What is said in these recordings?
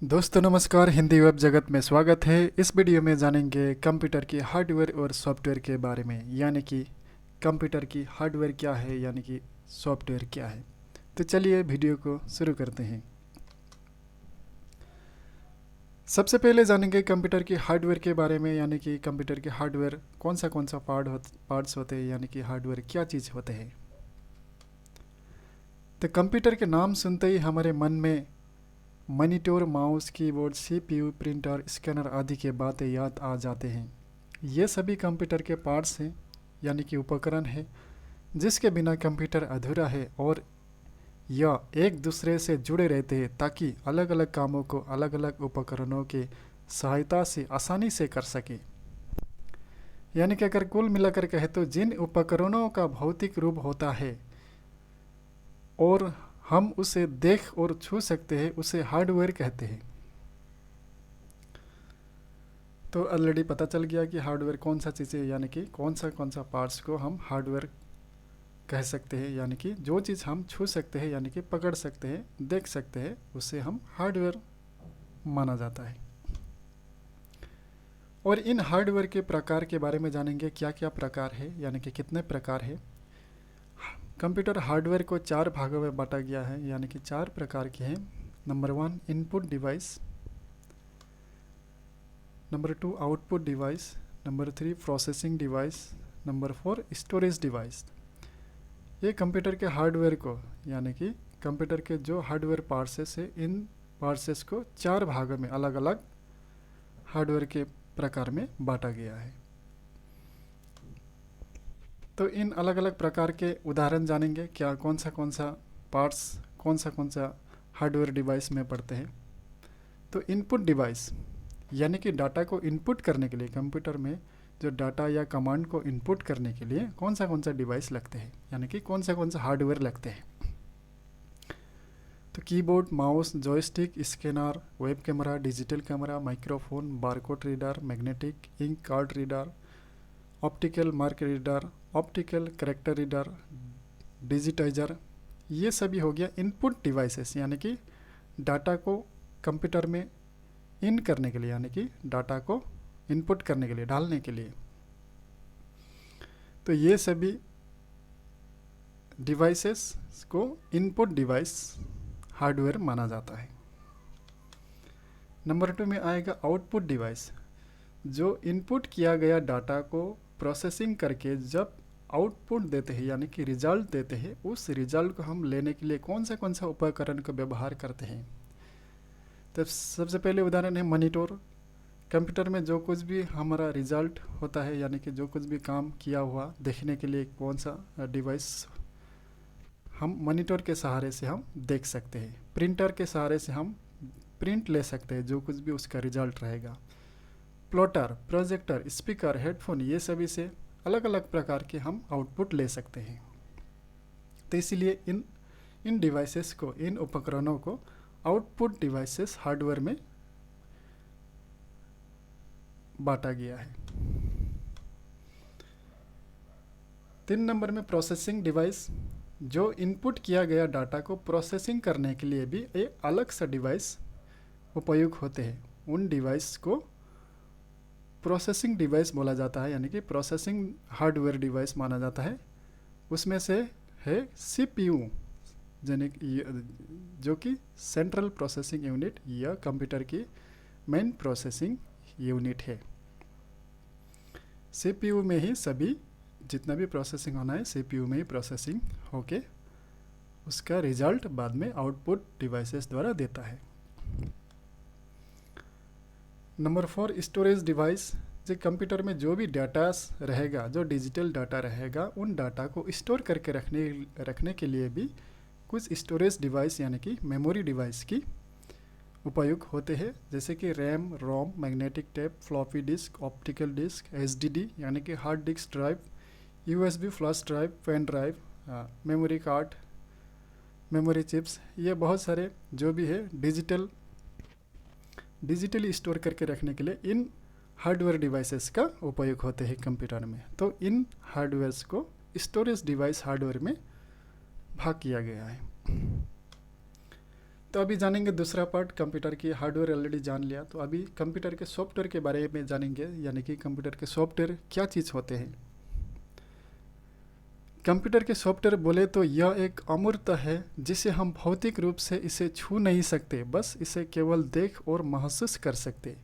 दोस्तों नमस्कार, हिंदी वेब जगत में स्वागत है। इस वीडियो में जानेंगे कंप्यूटर की हार्डवेयर और सॉफ्टवेयर के बारे में, यानी कि कंप्यूटर की हार्डवेयर क्या है, यानी कि सॉफ्टवेयर क्या है। तो चलिए वीडियो को शुरू करते हैं। सबसे पहले जानेंगे कंप्यूटर की हार्डवेयर के बारे में, यानी कि कंप्यूटर के हार्डवेयर कौन सा पार्ट्स होते हैं, यानी कि हार्डवेयर क्या चीज़ होते हैं। तो कंप्यूटर के नाम सुनते ही हमारे मन में monitor, mouse, keyboard, CPU, printer, scanner आदि के बातें याद आ जाते हैं। ये सभी कंप्यूटर के पार्ट्स हैं, यानी कि उपकरण है, जिसके बिना कंप्यूटर अधूरा है और यह एक दूसरे से जुड़े रहते हैं ताकि अलग अलग कामों को अलग अलग उपकरणों की सहायता से आसानी से कर सके। यानी कि अगर कुल मिलाकर कहे तो जिन उपकरणों का भौतिक रूप होता है और हम उसे देख और छू सकते हैं, उसे हार्डवेयर कहते हैं। तो ऑलरेडी पता चल गया कि हार्डवेयर कौन सा चीज़ है, यानी कि कौन सा पार्ट्स को हम हार्डवेयर कह सकते हैं। यानी कि जो चीज़ हम छू सकते हैं, यानी कि पकड़ सकते हैं, देख सकते हैं, उसे हम हार्डवेयर माना जाता है। और इन हार्डवेयर के प्रकार के बारे में जानेंगे, क्या क्या प्रकार है, यानी कि कितने प्रकार है। कंप्यूटर हार्डवेयर को 4 भागों में बांटा गया है, यानी कि 4 प्रकार के हैं। Number 1 input device, number 2 output device, number 3 processing device, number 4 storage device. ये कंप्यूटर के हार्डवेयर को, यानी कि कंप्यूटर के जो हार्डवेयर पार्ट्स है, इन पार्ट्स को 4 भागों में अलग अलग हार्डवेयर के प्रकार में बांटा गया है। तो इन अलग अलग प्रकार के उदाहरण जानेंगे, क्या कौन सा पार्ट्स कौन सा हार्डवेयर डिवाइस में पड़ते हैं। तो इनपुट डिवाइस, यानी कि डाटा को इनपुट करने के लिए, कंप्यूटर में जो डाटा या कमांड को इनपुट करने के लिए कौन सा डिवाइस लगते हैं, यानी कि कौन सा हार्डवेयर लगते हैं। तो keyboard, mouse, joystick, scanner, web camera, digital camera, microphone, barcode reader, magnetic ink card reader, optical mark reader, optical character reader, digitizer. ये सभी हो गया इनपुट डिवाइसेस, यानी कि डाटा को कंप्यूटर में इन करने के लिए, यानी कि डाटा को इनपुट करने के लिए, डालने के लिए। तो ये सभी डिवाइसेस को इनपुट डिवाइस हार्डवेयर माना जाता है। नंबर 2 में आएगा आउटपुट डिवाइस, जो इनपुट किया गया डाटा को प्रोसेसिंग करके जब आउटपुट देते हैं, यानी कि रिजल्ट देते हैं, उस रिजल्ट को हम लेने के लिए कौन सा उपकरण का व्यवहार करते हैं। तो सबसे पहले उदाहरण है मॉनिटर। कंप्यूटर में जो कुछ भी हमारा रिजल्ट होता है, यानी कि जो कुछ भी काम किया हुआ देखने के लिए कौन सा डिवाइस हम मॉनिटर के सहारे से हम देख सकते हैं। प्रिंटर के सहारे से हम प्रिंट ले सकते हैं जो कुछ भी उसका रिजल्ट रहेगा। प्लॉटर, प्रोजेक्टर, स्पीकर, हेडफोन, ये सभी से अलग अलग प्रकार के हम आउटपुट ले सकते हैं। तो इसलिए इन डिवाइसेस को, इन उपकरणों को आउटपुट डिवाइसेस हार्डवेयर में बांटा गया है। 3 नंबर में प्रोसेसिंग डिवाइस, जो इनपुट किया गया डाटा को प्रोसेसिंग करने के लिए भी एक अलग सा डिवाइस उपयोग होते हैं। उन डिवाइस को प्रोसेसिंग डिवाइस बोला जाता है, यानी कि प्रोसेसिंग हार्डवेयर डिवाइस माना जाता है। उसमें से है सीपीयू, जो कि सेंट्रल प्रोसेसिंग यूनिट या कंप्यूटर की मेन प्रोसेसिंग यूनिट है। सीपीयू में ही सभी जितना भी प्रोसेसिंग होना है, सीपीयू में ही प्रोसेसिंग होके उसका रिजल्ट बाद में आउटपुट डिवाइसेस द्वारा देता है। नंबर 4 स्टोरेज डिवाइस, जो कंप्यूटर में जो भी डाटा रहेगा, जो डिजिटल डाटा रहेगा, उन डाटा को स्टोर करके रखने के लिए भी कुछ स्टोरेज डिवाइस, यानी कि मेमोरी डिवाइस की उपयोग होते हैं, जैसे कि RAM, ROM, magnetic tape, floppy disk, optical disk, SDD यानी कि hard disk drive, USB flash drive, pen drive, memory card, memory chips. ये बहुत सारे जो भी है डिजिटली स्टोर करके रखने के लिए इन हार्डवेयर डिवाइसेस का उपयोग होते हैं कंप्यूटर में। तो इन हार्डवेयर्स को स्टोरेज डिवाइस हार्डवेयर में भाग किया गया है। तो अभी जानेंगे दूसरा पार्ट। कंप्यूटर की हार्डवेयर ऑलरेडी जान लिया, तो अभी कंप्यूटर के सॉफ्टवेयर के बारे में जानेंगे, यानी कि कंप्यूटर के सॉफ्टवेयर क्या चीज़ होते हैं। कंप्यूटर के सॉफ्टवेयर बोले तो यह एक अमूर्त है जिसे हम भौतिक रूप से इसे छू नहीं सकते, बस इसे केवल देख और महसूस कर सकते।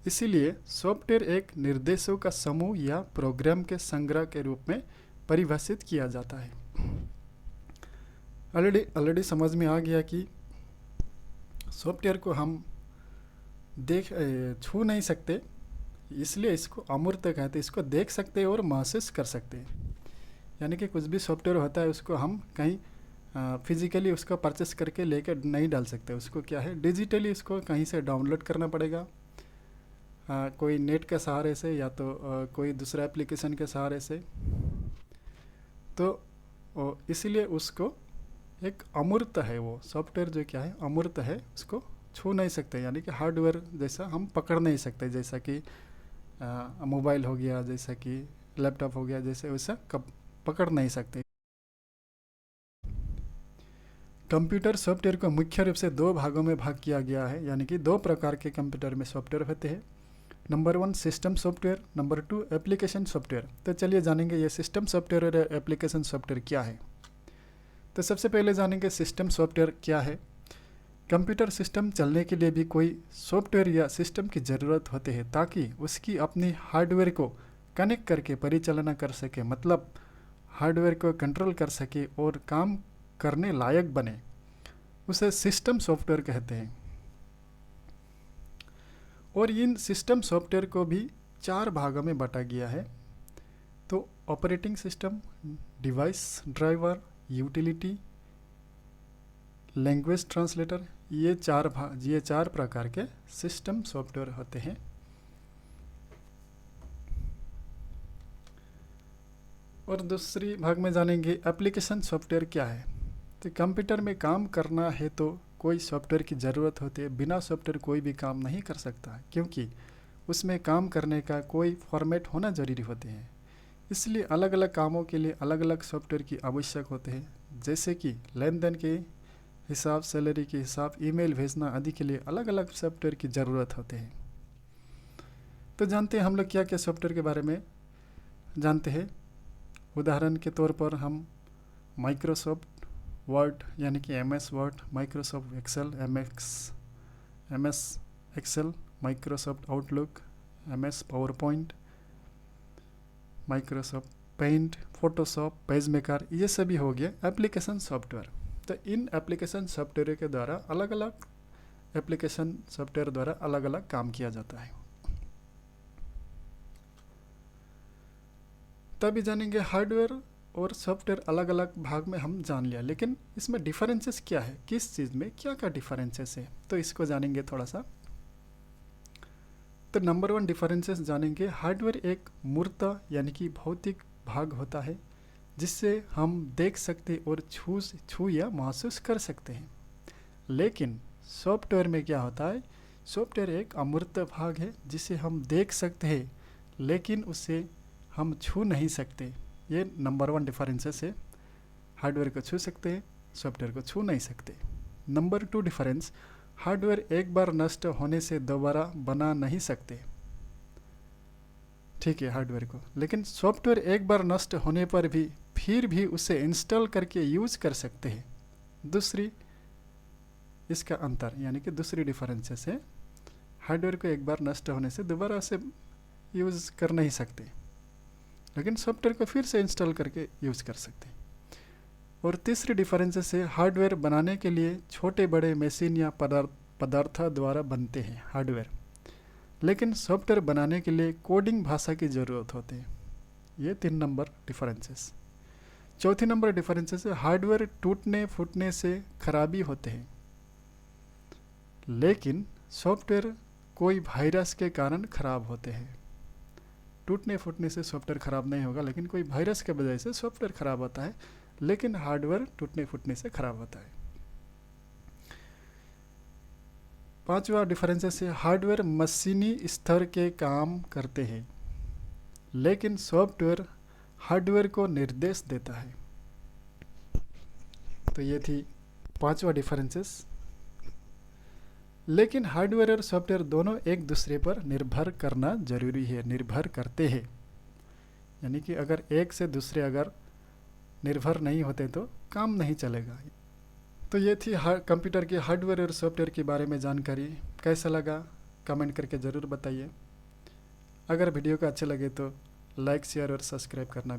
इसीलिए सॉफ्टवेयर एक निर्देशों का समूह या प्रोग्राम के संग्रह के रूप में परिभाषित किया जाता है। ऑलरेडी समझ में आ गया कि सॉफ्टवेयर को हम छू नहीं सकते, इसलिए इसको अमूर्त कहते हैं। इसको देख सकते और महसूस कर सकते हैं, यानी कि कुछ भी सॉफ्टवेयर होता है उसको हम कहीं फिजिकली उसको परचेस करके लेकर नहीं डाल सकते। उसको क्या है, डिजिटली उसको कहीं से डाउनलोड करना पड़ेगा, कोई नेट के सहारे से या तो कोई दूसरा एप्लीकेशन के सहारे से। तो इसीलिए उसको एक अमूर्त है, वो सॉफ्टवेयर जो क्या है अमूर्त है, उसको छू नहीं सकते, यानी कि हार्डवेयर जैसा हम पकड़ नहीं सकते। जैसा कि मोबाइल हो गया, जैसा कि लैपटॉप हो गया, जैसे वैसा पकड़ नहीं सकते। कंप्यूटर सॉफ्टवेयर को मुख्य रूप से दो भागों में भाग किया गया है, यानी कि दो प्रकार के कंप्यूटर में सॉफ्टवेयर होते हैं। Number 1 system software, number 2 application software. तो चलिए जानेंगे ये सिस्टम सॉफ्टवेयर और एप्लीकेशन सॉफ्टवेयर क्या है। तो सबसे पहले जानेंगे सिस्टम सॉफ्टवेयर क्या है। कंप्यूटर सिस्टम चलने के लिए भी कोई सॉफ्टवेयर या सिस्टम की ज़रूरत होती है ताकि उसकी अपनी हार्डवेयर को कनेक्ट करके परिचालना कर सके, मतलब हार्डवेयर को कंट्रोल कर सके और काम करने लायक बने, उसे सिस्टम सॉफ्टवेयर कहते हैं। और इन सिस्टम सॉफ्टवेयर को भी 4 भागों में बांटा गया है। तो operating system, device driver, utility, language translator, ये चार प्रकार के सिस्टम सॉफ्टवेयर होते हैं। और दूसरी भाग में जानेंगे एप्लीकेशन सॉफ्टवेयर क्या है। तो कंप्यूटर में काम करना है तो कोई सॉफ्टवेयर की ज़रूरत होती है। बिना सॉफ्टवेयर कोई भी काम नहीं कर सकता, क्योंकि उसमें काम करने का कोई फॉर्मेट होना ज़रूरी होते हैं। इसलिए अलग अलग कामों के लिए अलग अलग सॉफ्टवेयर की आवश्यक होते हैं। जैसे कि लेन देन के हिसाब, सैलरी के हिसाब, ईमेल भेजना आदि के लिए अलग अलग सॉफ्टवेयर की ज़रूरत होते हैं। तो जानते हैं हम लोग क्या क्या सॉफ्टवेयर के बारे में जानते हैं। उदाहरण के तौर पर हम माइक्रोसॉफ्ट वर्ड यानी कि MS word, Microsoft Excel MS Excel, Microsoft Outlook, MS PowerPoint, Microsoft Paint, Photoshop, PageMaker, ये सभी हो गए एप्लीकेशन सॉफ्टवेयर। तो इन एप्लीकेशन सॉफ्टवेयर के द्वारा अलग अलग काम किया जाता है। तभी जानेंगे हार्डवेयर और सॉफ्टवेयर अलग अलग भाग में हम जान लिया, लेकिन इसमें डिफरेंसेस क्या है, किस चीज़ में क्या क्या डिफरेंसेस है, तो इसको जानेंगे थोड़ा सा। तो नंबर 1 डिफरेंसेस जानेंगे। हार्डवेयर एक मूर्त यानी कि भौतिक भाग होता है जिससे हम देख सकते और छू या महसूस कर सकते हैं। लेकिन सॉफ्टवेयर में क्या होता है, सॉफ्टवेयर एक अमूर्त भाग है जिसे हम देख सकते हैं लेकिन उसे हम छू नहीं सकते। ये नंबर 1 डिफरेंसेस है। हार्डवेयर को छू सकते हैं, सॉफ्टवेयर को छू नहीं सकते। नंबर 2 डिफरेंस, हार्डवेयर एक बार नष्ट होने से दोबारा बना नहीं सकते, ठीक है हार्डवेयर को, लेकिन सॉफ्टवेयर एक बार नष्ट होने पर भी फिर भी उसे इंस्टॉल करके यूज कर सकते हैं। दूसरी इसका अंतर यानी कि दूसरी डिफरेंसेस है, हार्डवेयर को एक बार नष्ट होने से दोबारा उसे यूज कर नहीं सकते, लेकिन सॉफ्टवेयर को फिर से इंस्टॉल करके यूज कर सकते हैं। और तीसरी डिफरेंसेस है, हार्डवेयर बनाने के लिए छोटे बड़े मशीन या पदार्थ द्वारा बनते हैं हार्डवेयर, लेकिन सॉफ्टवेयर बनाने के लिए कोडिंग भाषा की ज़रूरत होती है। ये 3 नंबर डिफरेंसेस। चौथी नंबर डिफरेंसेस है, हार्डवेयर टूटने फूटने से खराबी होते हैं, लेकिन सॉफ्टवेयर कोई वायरस के कारण खराब होते हैं। टूटने फूटने से सॉफ्टवेयर खराब नहीं होगा, लेकिन कोई वायरस के वजह से सॉफ्टवेयर खराब होता है, लेकिन हार्डवेयर टूटने फूटने से खराब होता है। 5वां डिफरेंसेस है, हार्डवेयर मशीनी स्तर के काम करते हैं, लेकिन सॉफ्टवेयर हार्डवेयर को निर्देश देता है। तो ये थी पांचवा डिफरेंसेस, लेकिन हार्डवेयर और सॉफ्टवेयर दोनों एक दूसरे पर निर्भर करना जरूरी है, निर्भर करते हैं। यानी कि अगर एक से दूसरे अगर निर्भर नहीं होते तो काम नहीं चलेगा। तो ये थी कंप्यूटर के हार्डवेयर और सॉफ्टवेयर के बारे में जानकारी। कैसा लगा कमेंट करके ज़रूर बताइए। अगर वीडियो का अच्छा लगे तो लाइक शेयर और सब्सक्राइब करना भी